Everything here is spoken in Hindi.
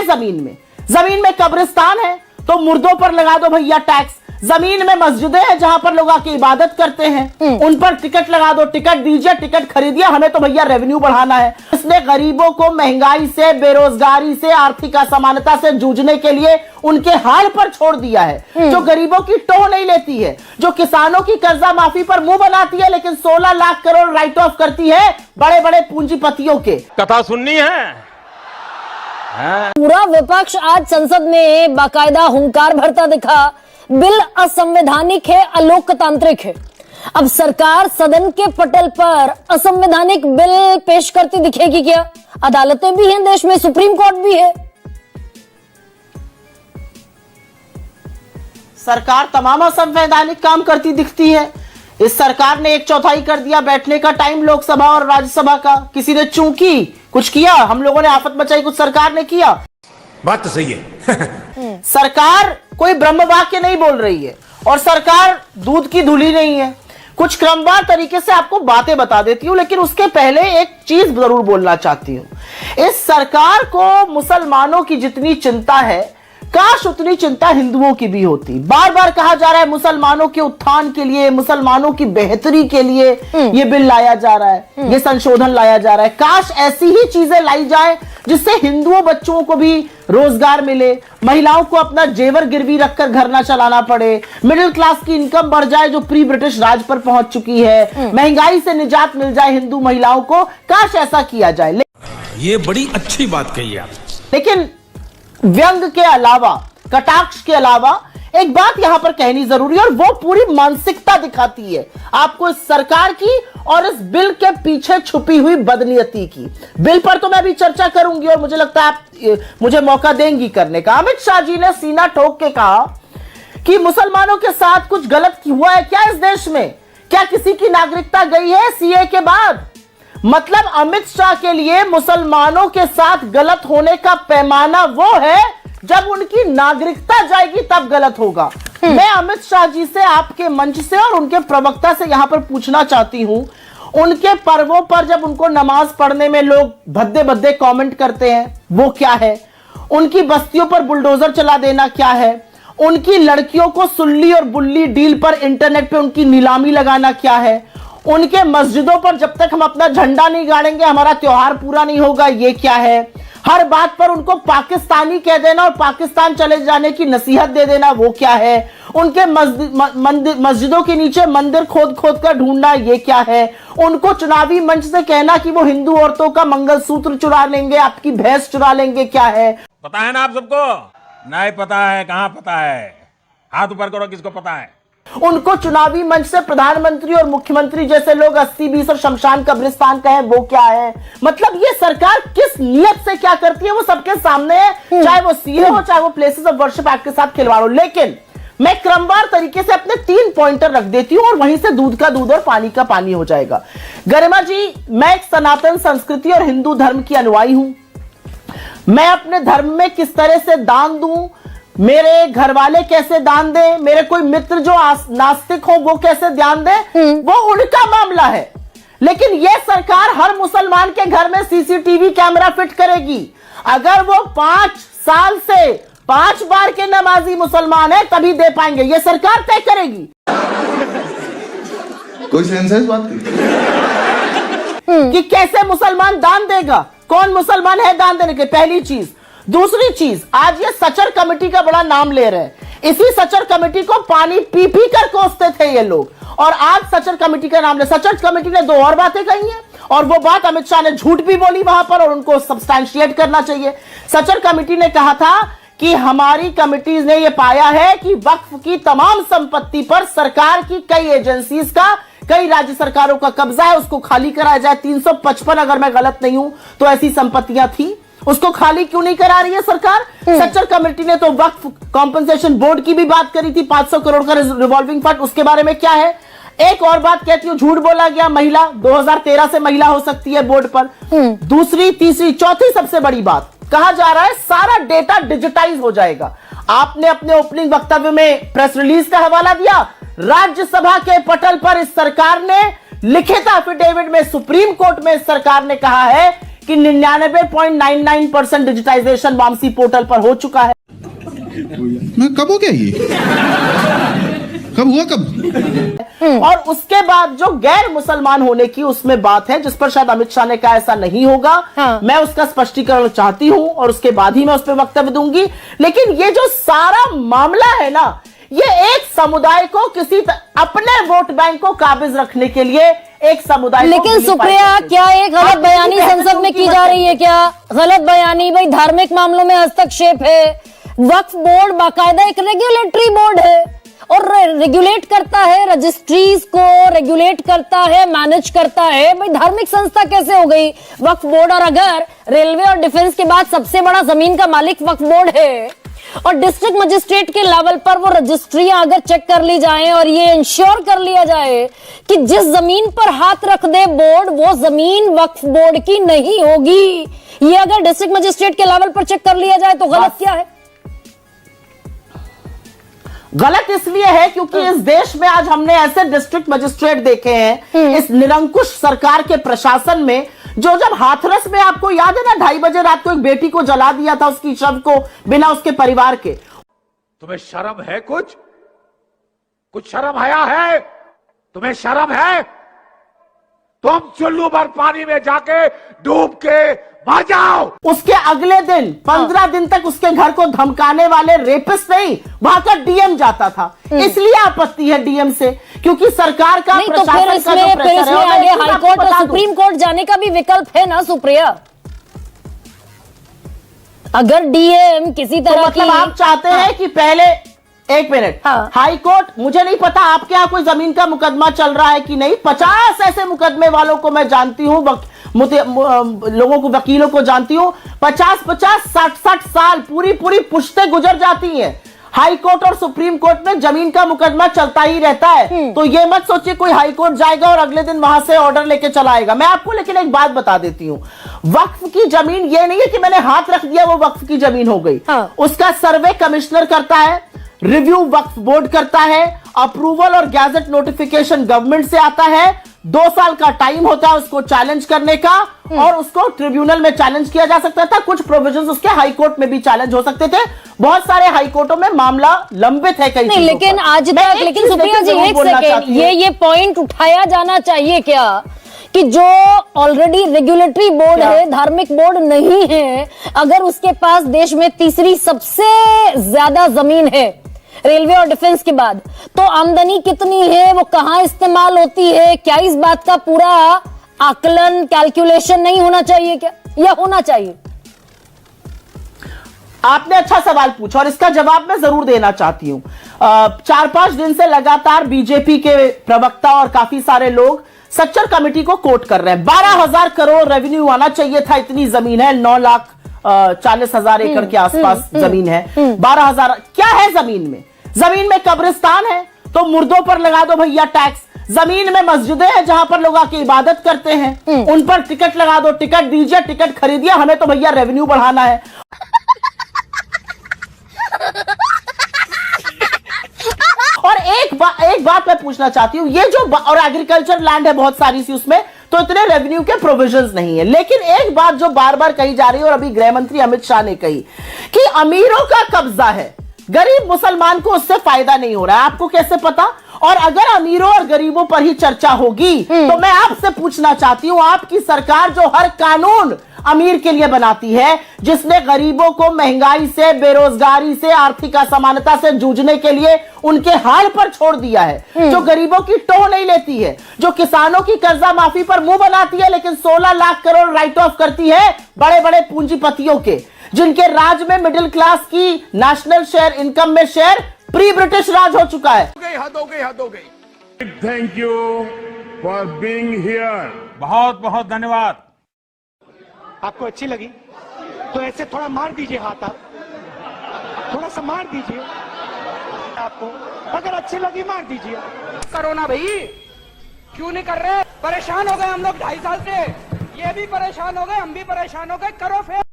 जमीन में कब्रिस्तान है तो मुर्दों पर लगा दो भैया टैक्स। जमीन में मस्जिदें हैं जहां पर लोग आके इबादत करते हैं, उन पर टिकट लगा दो, टिकट दीजिए, टिकट खरीदिए, हमें तो भैया रेवेन्यू बढ़ाना है। इसने गरीबों को महंगाई से, बेरोजगारी से, आर्थिक असमानता से जूझने के लिए उनके हाल पर छोड़ दिया है। जो गरीबों की टोह नहीं लेती है, जो किसानों की कर्जा माफी पर मुंह बनाती है, लेकिन 16 लाख करोड़ राइट ऑफ करती है बड़े बड़े पूंजीपतियों के। कथा सुननी है। पूरा विपक्ष आज संसद में बाकायदा हुंकार भरता दिखा, बिल असंवैधानिक है, अलोकतांत्रिक है। अब सरकार सदन के पटल पर असंवैधानिक बिल पेश करती दिखेगी क्या? अदालतें भी हैं देश में, सुप्रीम कोर्ट भी है। सरकार तमाम असंवैधानिक काम करती दिखती है। इस सरकार ने 1/4 कर दिया बैठने का टाइम लोकसभा और राज्यसभा का। किसी ने चूकी, कुछ किया, हम लोगों ने आफत मचाई, कुछ सरकार ने किया। बात तो सही है। सरकार कोई ब्रह्म वाक्य नहीं बोल रही है और सरकार दूध की धुली नहीं है। कुछ क्रमवार तरीके से आपको बातें बता देती हूं, लेकिन उसके पहले एक चीज जरूर बोलना चाहती हूं। इस सरकार को मुसलमानों की जितनी चिंता है, काश उतनी चिंता हिंदुओं की भी होती। बार बार कहा जा रहा है मुसलमानों के उत्थान के लिए, मुसलमानों की बेहतरी के लिए ये बिल लाया जा रहा है, ये संशोधन लाया जा रहा है। काश ऐसी ही चीजें लाई जाए जिससे हिंदुओं बच्चों को भी रोजगार मिले, महिलाओं को अपना जेवर गिरवी रखकर घर ना चलाना पड़े, मिडिल क्लास की इनकम बढ़ जाए जो प्री ब्रिटिश राज पर पहुंच चुकी है, महंगाई से निजात मिल जाए हिंदू महिलाओं को। काश ऐसा किया जाए। ये बड़ी अच्छी बात कही आप। लेकिन व्यंग के अलावा, कटाक्ष के अलावा एक बात यहां पर कहनी जरूरी है, और वो पूरी मानसिकता दिखाती है आपको इस सरकार की और इस बिल के पीछे छुपी हुई बदनीयती की। बिल पर तो मैं अभी चर्चा करूंगी और मुझे लगता है आप मुझे मौका देंगी करने का। अमित शाह जी ने सीना ठोक के कहा कि मुसलमानों के साथ कुछ गलत हुआ है क्या इस देश में? क्या किसी की नागरिकता गई है सीए के बाद? मतलब अमित शाह के लिए मुसलमानों के साथ गलत होने का पैमाना वो है जब उनकी नागरिकता जाएगी तब गलत होगा। मैं अमित शाह जी से आपके मंच से और उनके प्रवक्ता से यहां पर पूछना चाहती हूं, उनके पर्वों पर जब उनको नमाज पढ़ने में लोग भद्दे भद्दे कमेंट करते हैं वो क्या है? उनकी बस्तियों पर बुलडोजर चला देना क्या है? उनकी लड़कियों को सुल्ली और बुल्ली डील पर इंटरनेट पे उनकी नीलामी लगाना क्या है? उनके मस्जिदों पर जब तक हम अपना झंडा नहीं गाड़ेंगे हमारा त्योहार पूरा नहीं होगा, ये क्या है? हर बात पर उनको पाकिस्तानी कह देना और पाकिस्तान चले जाने की नसीहत दे देना, वो क्या है? उनके मस्जिदों के नीचे मंदिर खोद खोद कर ढूंढना, ये क्या है? उनको चुनावी मंच से कहना कि वो हिंदू औरतों का मंगलसूत्र चुरा लेंगे, आपकी भैंस चुरा लेंगे, क्या है? पता है ना आप सबको? नहीं पता है? कहां पता है? हाथ ऊपर करो, किसको पता है? उनको चुनावी मंच से प्रधानमंत्री और मुख्यमंत्री जैसे लोग 80-20 और शमशान कब्रिस्तान कहें, वो क्या है? मतलब ये सरकार किस नियत से क्या करती है वो सबके सामने है, चाहे वो सीए हो, चाहे वो प्लेसेस ऑफ वर्शिप एक्ट के साथ खिलवाड़ हो। लेकिन मैं क्रमवार तरीके से अपने 3 पॉइंटर रख देती हूं और वहीं से दूध का दूध और पानी का पानी हो जाएगा। गरिमा जी, मैं एक सनातन संस्कृति और हिंदू धर्म की अनुयायी हूं। मैं अपने धर्म में किस तरह से दान दूं, मेरे घर वाले कैसे दान दें, मेरे कोई मित्र जो नास्तिक हो वो कैसे ध्यान दें, वो उनका मामला है। लेकिन यह सरकार हर मुसलमान के घर में सीसीटीवी कैमरा फिट करेगी। अगर वो 5 साल से 5 बार के नमाजी मुसलमान है तभी दे पाएंगे, यह सरकार तय करेगी। कोई सेंस है इस बात की? कि कैसे मुसलमान दान देगा, कौन मुसलमान है दान देने के, पहली चीज। दूसरी चीज, आज ये सचर कमेटी का बड़ा नाम ले रहे हैं। इसी सचर कमेटी को पानी पी पी कर कोसते थे ये लोग, और आज सचर कमेटी का नाम ले। सचर कमेटी ने 2 और बातें कही हैं और वो बात अमित शाह ने झूठ भी बोली वहां पर और उनको सब्सटैंशिएट करना चाहिए। सचर कमेटी ने कहा था कि हमारी कमिटीज ने यह पाया है कि वक्फ की तमाम संपत्ति पर सरकार की कई एजेंसीज का, कई राज्य सरकारों का कब्जा है, उसको खाली कराया जाए। 355 अगर मैं गलत नहीं हूं तो ऐसी संपत्तियां थी, उसको खाली क्यों नहीं करा रही है सरकार? सच्चर कमेटी ने तो वक्फ कॉम्पनसेशन बोर्ड की भी बात करी थी, 500 करोड़ का रिवॉल्विंग फंड, उसके बारे में क्या है? एक और बात कहती हूं, झूठ बोला गया, महिला 2013 से महिला हो सकती है बोर्ड पर। दूसरी, तीसरी, चौथी सबसे बड़ी बात, कहा जा रहा है सारा डेटा डिजिटाइज हो जाएगा। आपने अपने ओपनिंग वक्तव्य में प्रेस रिलीज का हवाला दिया, राज्यसभा के पटल पर इस सरकार ने लिखित एफिडेविट में सुप्रीम कोर्ट में इस सरकार ने कहा है कि 99.99% डिजिटाइजेशन वामसी पोर्टल पर हो चुका है। ना कब हो गया ये? कब हुआ कब? और उसके बाद जो गैर मुसलमान होने की उसमें बात है, जिस पर शायद अमित शाह ने कहा ऐसा नहीं होगा। हाँ। मैं उसका स्पष्टीकरण चाहती हूं और उसके बाद ही मैं उस पर वक्तव्य दूंगी। लेकिन ये जो सारा मामला है ना, ये एक समुदाय को अपने वोट बैंक को काबिज रखने के लिए एक समुदाय को लेकिन सुप्रिया, क्या एक गलत बयानी संसद में की जा रही है? क्या गलत बयानी? भाई धार्मिक मामलों में हस्तक्षेप है। वक्फ बोर्ड बाकायदा एक रेगुलेटरी बोर्ड है और रेगुलेट करता है, रजिस्ट्रीज को रेगुलेट करता है, मैनेज करता है। भाई धार्मिक संस्था कैसे हो गई वक्फ बोर्ड? और अगर रेलवे और डिफेंस के बाद सबसे बड़ा जमीन का मालिक वक्फ बोर्ड है और डिस्ट्रिक्ट मजिस्ट्रेट के लेवल पर वो रजिस्ट्रियां अगर चेक कर ली जाएं और ये इंश्योर कर लिया जाए कि जिस जमीन पर हाथ रख दे बोर्ड, वो जमीन वक्फ बोर्ड की नहीं होगी, ये अगर डिस्ट्रिक्ट मजिस्ट्रेट के लेवल पर चेक कर लिया जाए तो गलत क्या है? गलत इसलिए है क्योंकि इस देश में आज हमने ऐसे डिस्ट्रिक्ट मजिस्ट्रेट देखे हैं इस निरंकुश सरकार के प्रशासन में, जो जब हाथरस में, आपको याद है ना, 2:30 बजे रात को एक बेटी को जला दिया था, उसकी शव को, बिना उसके परिवार के। तुम्हें शर्म है? कुछ शर्म आया है? तुम्हें शर्म है? तुम चुल्लू भर पानी में जाके डूब के मर जाओ। उसके अगले दिन 15 दिन तक उसके घर को धमकाने वाले रेपिस्ट नहीं, वहां का डीएम जाता था। इसलिए आपत्ति है डीएम से, क्योंकि सरकार का नहीं, तो फिर इसमें आगे हाईकोर्ट और सुप्रीम कोर्ट जाने का भी विकल्प है ना सुप्रिया? अगर डीएम किसी तरह तो मतलब आप चाहते हैं कि पहले, एक मिनट, हाँ। हाई कोर्ट, मुझे नहीं पता आपके यहाँ कोई जमीन का मुकदमा चल रहा है कि नहीं। 50 ऐसे मुकदमे वालों को मैं जानती हूं, लोगों को, वकीलों को जानती हूं। 50-50, 60-60 साल, पूरी पुश्तें गुजर जाती हैं। हाई कोर्ट और सुप्रीम कोर्ट में जमीन का मुकदमा चलता ही रहता है। तो ये मत सोचिए कोई हाई कोर्ट जाएगा और अगले दिन वहां से ऑर्डर लेके चला आएगा। मैं आपको लेकिन एक बात बता देती हूं, वक्फ की जमीन ये नहीं है कि मैंने हाथ रख दिया वो वक्फ की जमीन हो गई। हाँ। उसका सर्वे कमिश्नर करता है, रिव्यू वक्फ बोर्ड करता है, अप्रूवल और गैजेट नोटिफिकेशन गवर्नमेंट से आता है। 2 साल का टाइम होता है उसको चैलेंज करने का, और उसको ट्रिब्यूनल में चैलेंज किया जा सकता था। कुछ प्रोविजंस उसके हाई कोर्ट में भी चैलेंज हो सकते थे। बहुत सारे हाई कोर्टों में मामला लंबित है कई नहीं, लेकिन आज तक, लेकिन सुप्रिया जी एक सेकेंड, ये पॉइंट उठाया जाना चाहिए क्या कि जो ऑलरेडी रेगुलेटरी बोर्ड है, धार्मिक बोर्ड नहीं है, अगर उसके पास देश में तीसरी सबसे ज्यादा जमीन है रेलवे और डिफेंस के बाद, तो आमदनी कितनी है, वो कहां इस्तेमाल होती है, क्या इस बात का पूरा आकलन, कैलकुलेशन नहीं होना चाहिए क्या, या होना चाहिए? आपने अच्छा सवाल पूछा और इसका जवाब मैं जरूर देना चाहती हूं। 4-5 दिन से लगातार बीजेपी के प्रवक्ता और काफी सारे लोग सच्चर कमेटी को कोट कर रहे हैं। 12,000 करोड़ रेवेन्यू आना चाहिए था, इतनी जमीन है, 9,40,000 एकड़ के आसपास जमीन है। 12,000 क्या है जमीन में? जमीन में कब्रिस्तान है तो मुर्दों पर लगा दो भैया टैक्स। जमीन में मस्जिदें हैं जहां पर लोग आके इबादत करते हैं, उन पर टिकट लगा दो, टिकट दीजिए, टिकट खरीदिए, हमें तो भैया रेवेन्यू बढ़ाना है। और एक बात मैं पूछना चाहती हूं, ये जो और एग्रीकल्चर लैंड है बहुत सारी सी, उसमें तो इतने रेवेन्यू के प्रोविजंस नहीं है। लेकिन एक बात जो बार बार कही जा रही है और अभी गृह मंत्री अमित शाह ने कही कि अमीरों का कब्जा है, गरीब मुसलमान को उससे फायदा नहीं हो रहा है। आपको कैसे पता? और अगर अमीरों और गरीबों पर ही चर्चा होगी तो मैं आपसे पूछना चाहती हूं, आपकी सरकार जो हर कानून अमीर के लिए बनाती है, जिसने गरीबों को महंगाई से, बेरोजगारी से, आर्थिक असमानता से जूझने के लिए उनके हाल पर छोड़ दिया है, जो गरीबों की टोह नहीं लेती है, जो किसानों की कर्जा माफी पर मुंह बनाती है लेकिन 16 लाख करोड़ राइट ऑफ करती है बड़े बड़े पूंजीपतियों के, जिनके राज में मिडिल क्लास की नेशनल शेयर, इनकम में शेयर प्री ब्रिटिश राज हो चुका है। हद हो गई। Thank you for being here. बहुत बहुत धन्यवाद। आपको अच्छी लगी तो ऐसे थोड़ा मार दीजिए हाथ, आप थोड़ा सा मार दीजिए। आपको अगर अच्छी लगी मार दीजिए। करो ना भाई, क्यों नहीं कर रहे? परेशान हो गए हम लोग 2.5 साल से, ये भी परेशान हो गए, हम भी परेशान हो गए, करो फिर।